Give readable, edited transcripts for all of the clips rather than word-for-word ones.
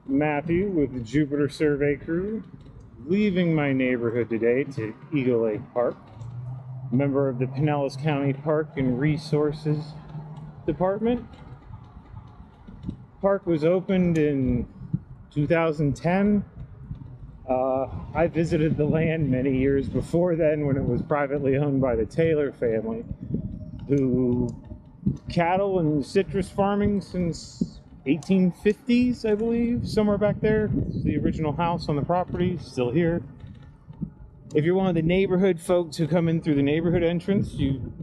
Matthew with the Jupiter Survey Crew, leaving my neighborhood today to Eagle Lake Park, member of the Pinellas County Park and Resources Department. Park was opened in 2010. I visited the land many years before then when it was privately owned by the Taylor family, who cattle and citrus farming since 1850s, I believe, somewhere back there. It's the original house on the property, still here. If you're one of the neighborhood folks who come in through the neighborhood entrance, you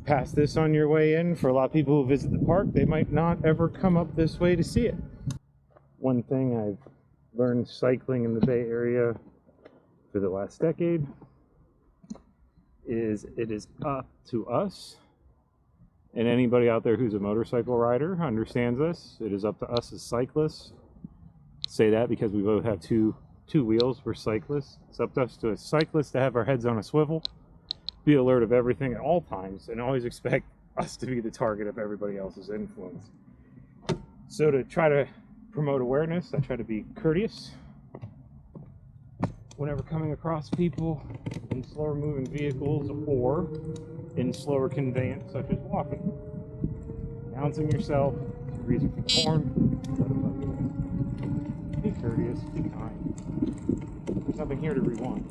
pass this on your way in. For a lot of people who visit the park, they might not ever come up this way to see it. One thing I've learned cycling in the Bay Area for the last decade is it is up to us, and anybody out there who's a motorcycle rider understands this. It is up to us as cyclists. I say that because we both have two wheels. We're cyclists. It's up to us as cyclists to have our heads on a swivel, be alert of everything at all times, and always expect us to be the target of everybody else's influence. So to try to promote awareness, I try to be courteous whenever coming across people in slower moving vehicles or in slower conveyance such as walking. Announcing yourself, reason for the horn, be courteous, be kind. There's nothing here to rewind.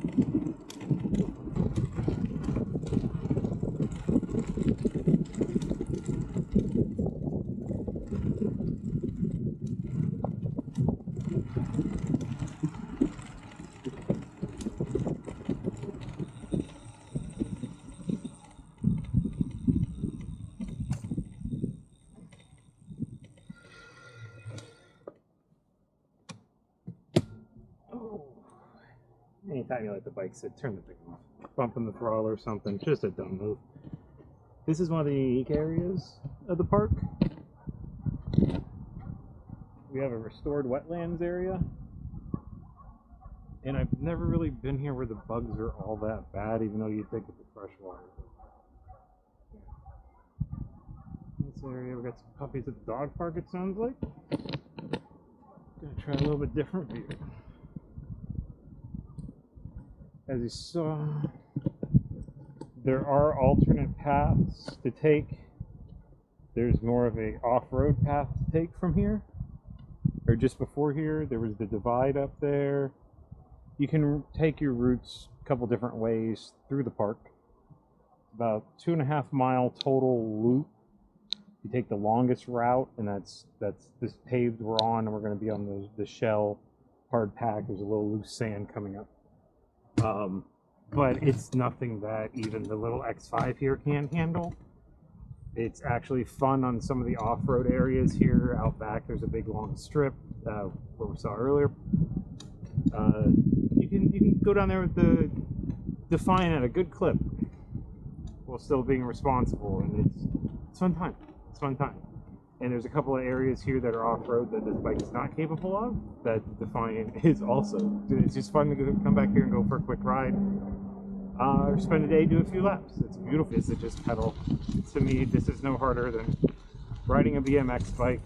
Anytime you let the bike sit, turn the thing off. Bumping the throttle or something, just a dumb move. This is one of the unique areas of the park. We have a restored wetlands area. And I've never really been here where the bugs are all that bad, even though you'd think it's a fresh water. This area, we got some puppies at the dog park, it sounds like. Gonna try a little bit different view. As you saw, there are alternate paths to take. There's more of a off-road path to take from here, or just before here. There was the divide up there. You can take your routes a couple different ways through the park. About 2.5 mile total loop. You take the longest route, and that's this paved we're on, and we're going to be on the shell hard pack. There's a little loose sand coming up. But it's nothing that even the little X5 here can handle. It's actually fun on some of the off-road areas here out back. There's a big long strip where we saw earlier. You can go down there with the Defiant at a good clip while still being responsible, and it's fun time. It's fun time. And there's a couple of areas here that are off-road that this bike is not capable of, that Defiant is also. It's just fun to come back here and go for a quick ride. Or spend a day, do a few laps. It's beautiful. It's just pedal. To me, this is no harder than riding a BMX bike.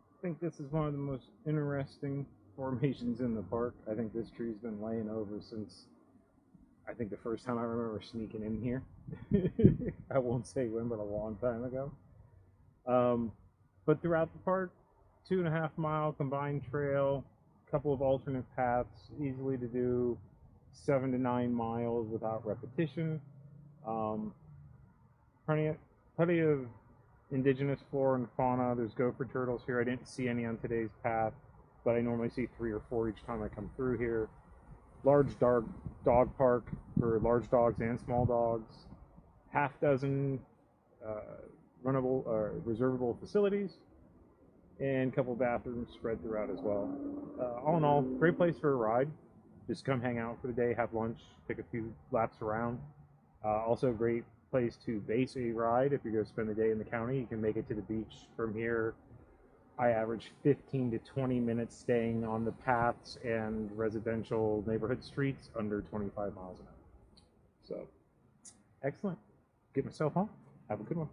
I think this is one of the most interesting formations in the park. I think this tree's been laying over since I think the first time I remember sneaking in here. I won't say when, but a long time ago. But throughout the park, 2.5 mile combined trail, a couple of alternate paths, easily to do 7 to 9 miles without repetition. Plenty of indigenous flora and fauna. There's gopher turtles here. I didn't see any on today's path, but I normally see 3 or 4 each time I come through here. Large dog park for large dogs and small dogs. Half dozen runnable or reservable facilities, and a couple bathrooms spread throughout as well. All in all, great place for a ride. Just come hang out for the day, have lunch, take a few laps around. Also a great place to base a ride. If you're going to spend the day in the county, you can make it to the beach from here. I average 15 to 20 minutes staying on the paths and residential neighborhood streets under 25 miles an hour. So, excellent. Get myself home. Have a good one.